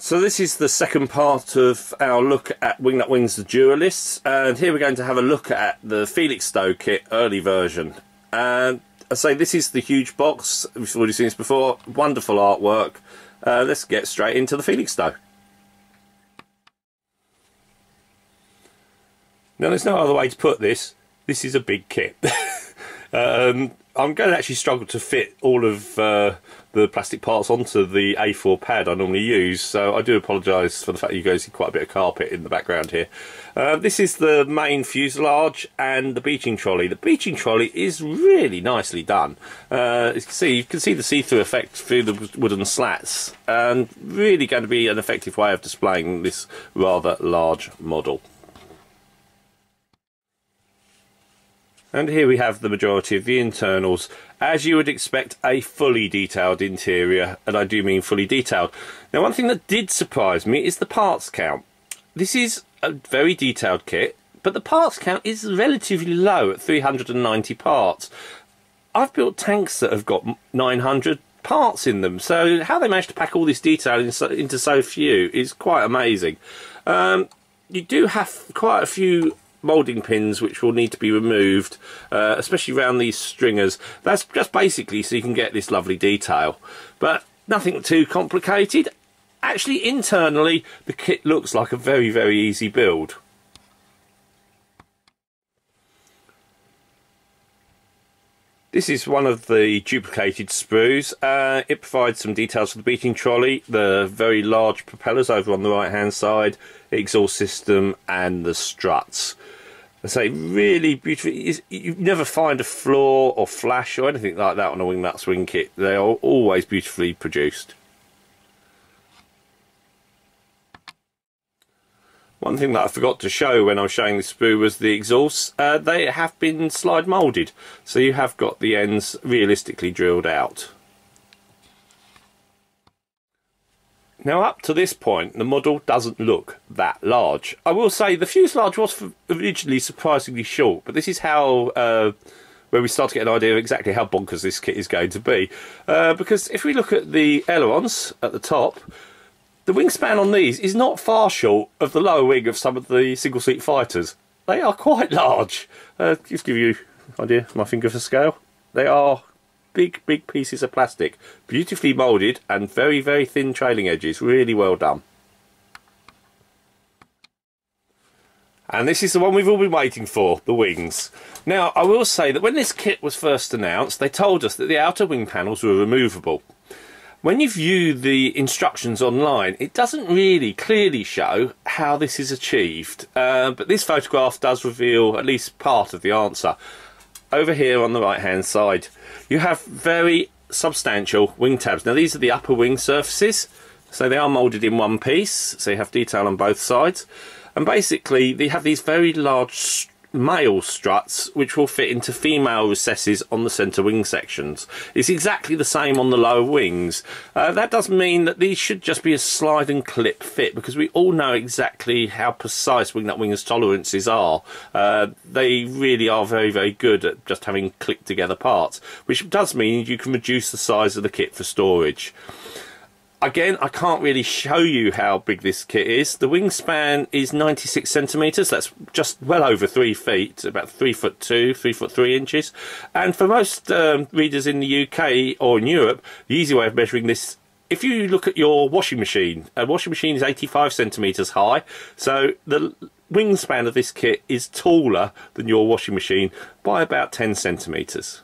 So this is the second part of our look at Wingnut Wings, the Duellists, and here we're going to have a look at the Felixstowe kit early version. And I say this is the huge box. We've already seen this before. Wonderful artwork. Let's get straight into the Felixstowe. Now there's no other way to put this. This is a big kit. I'm going to actually struggle to fit all of the plastic parts onto the A4 pad I normally use, so I do apologise for the fact that you guys see quite a bit of carpet in the background here. This is the main fuselage and the beaching trolley. The beaching trolley is really nicely done. As you can see the see-through effect through the wooden slats, and really going to be an effective way of displaying this rather large model. And here we have the majority of the internals. As you would expect, a fully detailed interior, and I do mean fully detailed. Now, one thing that did surprise me is the parts count. This is a very detailed kit, but the parts count is relatively low at 390 parts. I've built tanks that have got 900 parts in them, so how they managed to pack all this detail into so few is quite amazing. You do have quite a few moulding pins which will need to be removed, especially around these stringers. That's just basically so you can get this lovely detail, but nothing too complicated. Actually, internally the kit looks like a very, very easy build. This is one of the duplicated sprues. It provides some details for the beaching trolley, the very large propellers over on the right hand side, exhaust system and the struts. I say really beautiful. You never find a flaw or flash or anything like that on a Wingnuts wing kit. They are always beautifully produced. One thing that I forgot to show when I was showing this sprue was the exhausts. They have been slide moulded, so you have got the ends realistically drilled out. Now, up to this point, the model doesn't look that large. I will say the fuselage was originally surprisingly short, but this is how where we start to get an idea of exactly how bonkers this kit is going to be. Because if we look at the ailerons at the top, the wingspan on these is not far short of the lower wing of some of the single-seat fighters. They are quite large. Just give you an idea, my finger for scale. They are big pieces of plastic, beautifully moulded and very, very thin trailing edges. Really well done. And this is the one we've all been waiting for, the wings. Now, I will say that when this kit was first announced, they told us that the outer wing panels were removable. When you view the instructions online, it doesn't really clearly show how this is achieved, but this photograph does reveal at least part of the answer. Over here on the right hand side, you have very substantial wing tabs. Now these are the upper wing surfaces, so they are moulded in one piece, so you have detail on both sides, and basically they have these very large male struts which will fit into female recesses on the centre wing sections. It's exactly the same on the lower wings. That does mean that these should just be a slide and clip fit, because we all know exactly how precise Wingnut Wings tolerances are. They really are very, very good at just having clicked together parts, which does mean you can reduce the size of the kit for storage. Again, I can't really show you how big this kit is. The wingspan is 96 centimetres. That's just well over 3 feet, about 3'2", 3'3" inches. And for most readers in the UK or in Europe, the easy way of measuring this, if you look at your washing machine, a washing machine is 85 centimetres high. So the wingspan of this kit is taller than your washing machine by about 10 centimetres.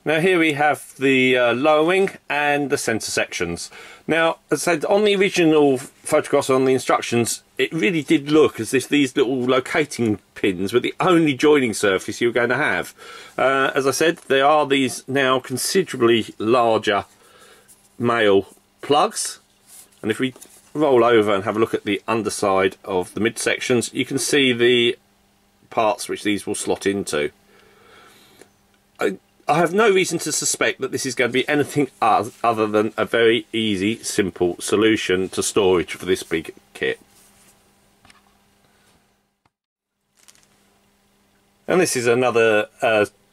Now here we have the lower wing and the centre sections. Now, as I said, on the original photographs on the instructions, it really did look as if these little locating pins were the only joining surface you were going to have. As I said, there are these now considerably larger male plugs, and if we roll over and have a look at the underside of the midsections, you can see the parts which these will slot into. I have no reason to suspect that this is going to be anything other than a very easy, simple solution to storage for this big kit. And this is another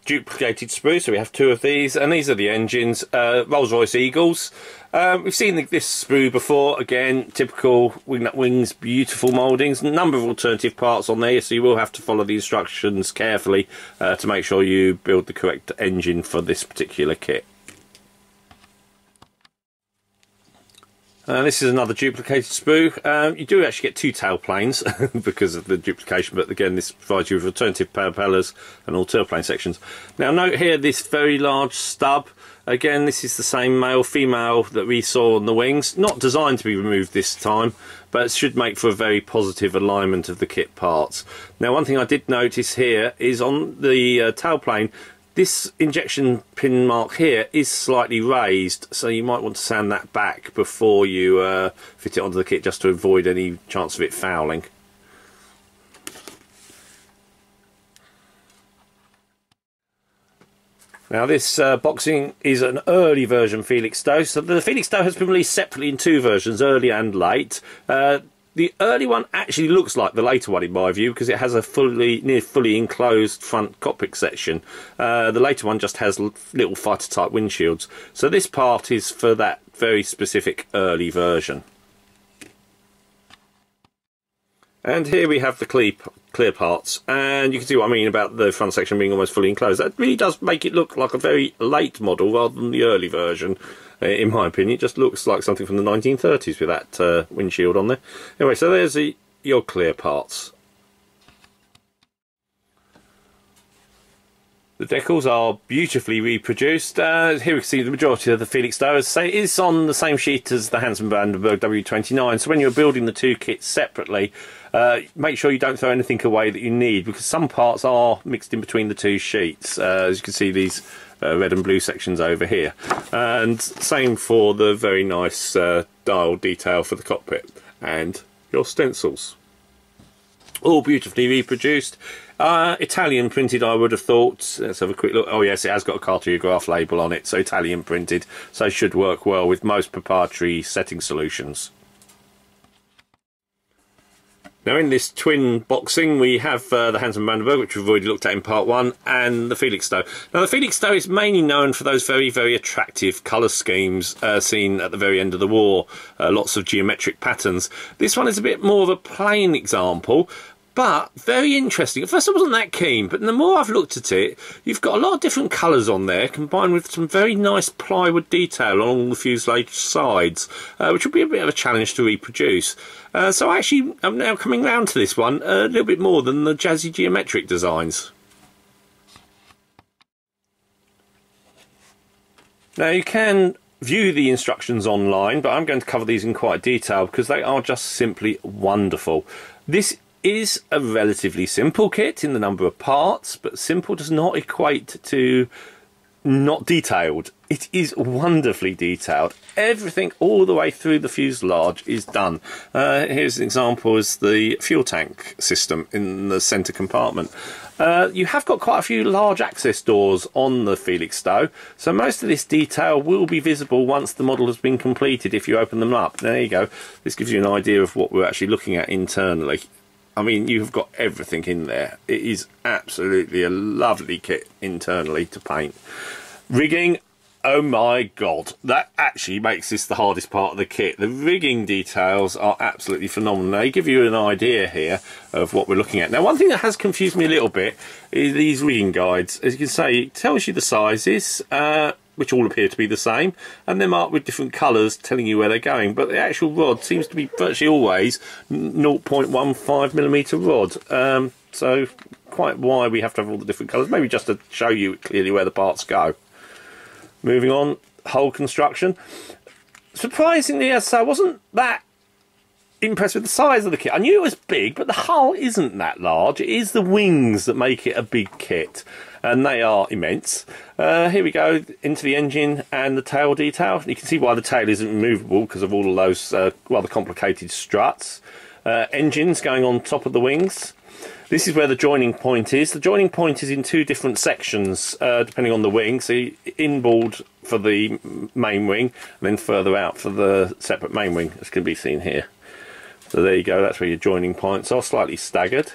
duplicated sprue, so we have 2 of these, and these are the engines, Rolls-Royce Eagles. We've seen this sprue before, again, typical Wingnut Wings, beautiful mouldings, a number of alternative parts on there, so you will have to follow the instructions carefully to make sure you build the correct engine for this particular kit. This is another duplicated sprue. You do actually get 2 tail planes because of the duplication, but again this provides you with alternative propellers and all tailplane sections. Now note here this very large stub. Again, this is the same male female that we saw on the wings. Not designed to be removed this time, but it should make for a very positive alignment of the kit parts. Now one thing I did notice here is on the tailplane, this injection pin mark here is slightly raised, so you might want to sand that back before you fit it onto the kit, just to avoid any chance of it fouling. Now this boxing is an early version Felixstowe, so the Felixstowe has been released separately in 2 versions, early and late. The early one actually looks like the later one in my view, because it has a near fully enclosed front cockpit section. The later one just has little fighter type windshields. So this part is for that very specific early version. And here we have the clear parts, and you can see what I mean about the front section being almost fully enclosed. That really does make it look like a very late model rather than the early version. In my opinion, it just looks like something from the 1930s with that windshield on there. Anyway, so there's your clear parts. The decals are beautifully reproduced. Here we can see the majority of the Felixstowe, as I say, is on the same sheet as the Hansa Brandenberg W29. So when you're building the 2 kits separately, make sure you don't throw anything away that you need, because some parts are mixed in between the 2 sheets. As you can see, these red and blue sections over here, and same for the very nice dial detail for the cockpit and your stencils, all beautifully reproduced. Italian printed, I would have thought. Let's have a quick look. Oh yes, it has got a cartograph label on it, so Italian printed, so it should work well with most proprietary setting solutions. Now in this twin boxing we have the Hansa Brandenberg, which we've already looked at in part 1, and the Felixstowe. Now the Felixstowe is mainly known for those very, very attractive colour schemes seen at the very end of the war. Lots of geometric patterns. This one is a bit more of a plain example, but very interesting. At first I wasn't that keen, but the more I've looked at it, you've got a lot of different colours on there, combined with some very nice plywood detail along the fuselage sides, which will be a bit of a challenge to reproduce. So actually I'm now coming round to this one a little bit more than the jazzy geometric designs. Now you can view the instructions online, but I'm going to cover these in quite detail because they are just simply wonderful. This is a relatively simple kit in the number of parts, but simple does not equate to not detailed. It is wonderfully detailed. Everything all the way through the fuselage is done. Here's an example: is the fuel tank system in the centre compartment. You have got quite a few large access doors on the Felixstowe, so most of this detail will be visible once the model has been completed if you open them up. There you go. This gives you an idea of what we're actually looking at internally. I mean, you've got everything in there. It is absolutely a lovely kit internally to paint. Rigging, oh my god, that actually makes this the hardest part of the kit. The rigging details are absolutely phenomenal. They give you an idea here of what we're looking at. Now, one thing that has confused me a little bit is these rigging guides. As you can see, it tells you the sizes, which all appear to be the same, and they're marked with different colours telling you where they're going, but the actual rod seems to be virtually always 0.15mm rod. So quite why we have to have all the different colours, maybe just to show you clearly where the parts go. Moving on, hull construction. Surprisingly, as I say, I wasn't that impressed with the size of the kit. I knew it was big, but the hull isn't that large. It is the wings that make it a big kit, and they are immense. Here we go into the engine and the tail detail. You can see why the tail isn't removable because of all of those rather complicated struts. Engines going on top of the wings. This is where the joining point is. The joining point is in 2 different sections depending on the wing. So inboard for the main wing and then further out for the separate main wing, as can be seen here. So there you go, that's where your joining points are, slightly staggered.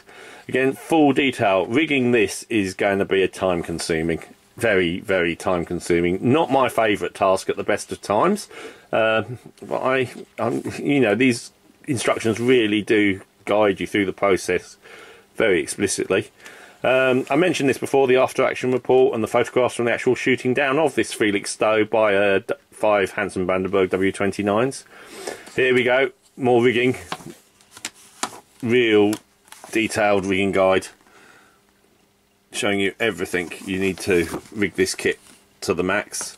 Again, full detail. Rigging this is going to be a time consuming, very, very time consuming. Not my favourite task at the best of times, but you know, these instructions really do guide you through the process very explicitly. I mentioned this before, the after action report and the photographs from the actual shooting down of this Felixstowe by 5 Hansa Brandenberg W29s. Here we go, more rigging, real detailed rigging guide showing you everything you need to rig this kit to the max.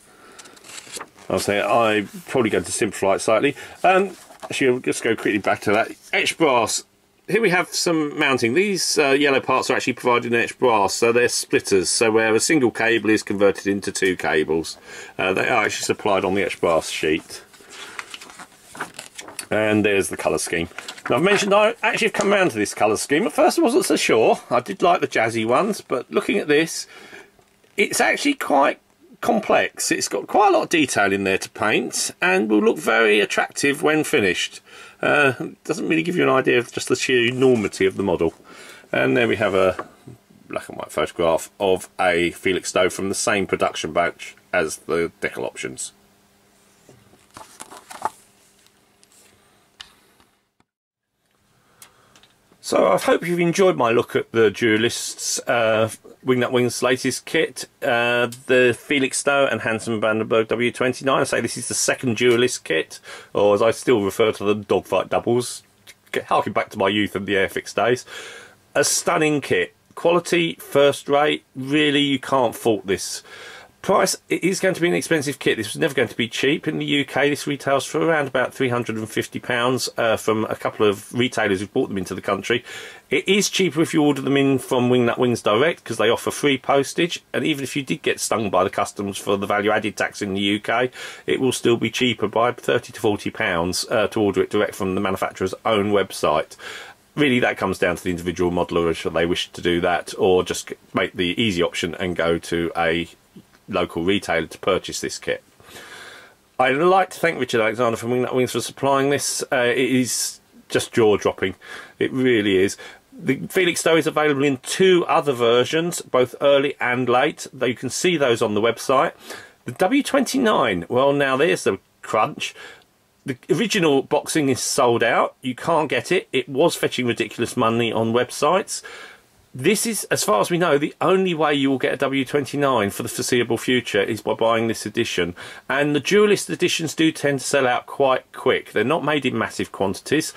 I'll say I'm probably going to simplify it slightly. Actually, I'll just go quickly back to that. Etched brass. Here we have some mounting. These yellow parts are actually provided in etched brass, so they're splitters, so where a single cable is converted into 2 cables. They are actually supplied on the etched brass sheet. And there's the colour scheme. Now, I've mentioned I actually have come around to this colour scheme. At first I wasn't so sure. I did like the jazzy ones, but looking at this, it's actually quite complex. It's got quite a lot of detail in there to paint and will look very attractive when finished. Doesn't really give you an idea of just the sheer enormity of the model. And there we have a black and white photograph of a Felixstowe from the same production batch as the decal options. So I hope you've enjoyed my look at the Duellists Wingnut Wings latest kit, the Felixstowe and Hansa Brandenberg W29. I say this is the second Duellist kit, or as I still refer to them, dogfight doubles, harking back to my youth and the Airfix days. A stunning kit, quality first rate, really you can't fault this. Price, it is going to be an expensive kit. This was never going to be cheap. In the UK, this retails for around about £350 from a couple of retailers who've brought them into the country. It is cheaper if you order them in from Wingnut Wings direct, because they offer free postage, and even if you did get stung by the customs for the value added tax in the UK, it will still be cheaper by £30 to £40 to order it direct from the manufacturer's own website. Really, that comes down to the individual modeler, should they wish to do that, or just make the easy option and go to a local retailer to purchase this kit. I'd like to thank Richard Alexander from Wingnut Wings for supplying this. It is just jaw-dropping, it really is. The Felixstowe is available in 2 other versions, both early and late, though you can see those on the website. The W29, well, now there's the crunch. The original boxing is sold out, you can't get it. It was fetching ridiculous money on websites. This is, as far as we know, the only way you will get a W29 for the foreseeable future is by buying this edition. And the Duellist editions do tend to sell out quite quick. They're not made in massive quantities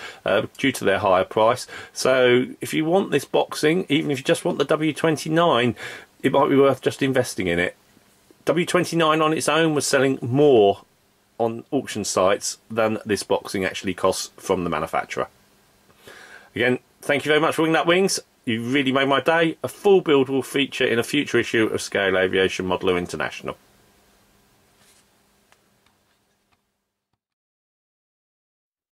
due to their higher price. So if you want this boxing, even if you just want the W29, it might be worth just investing in it. W29 on its own was selling more on auction sites than this boxing actually costs from the manufacturer. Again, thank you very much for Wingnut Wings. You really made my day. A full build will feature in a future issue of Scale Aviation Modeler International.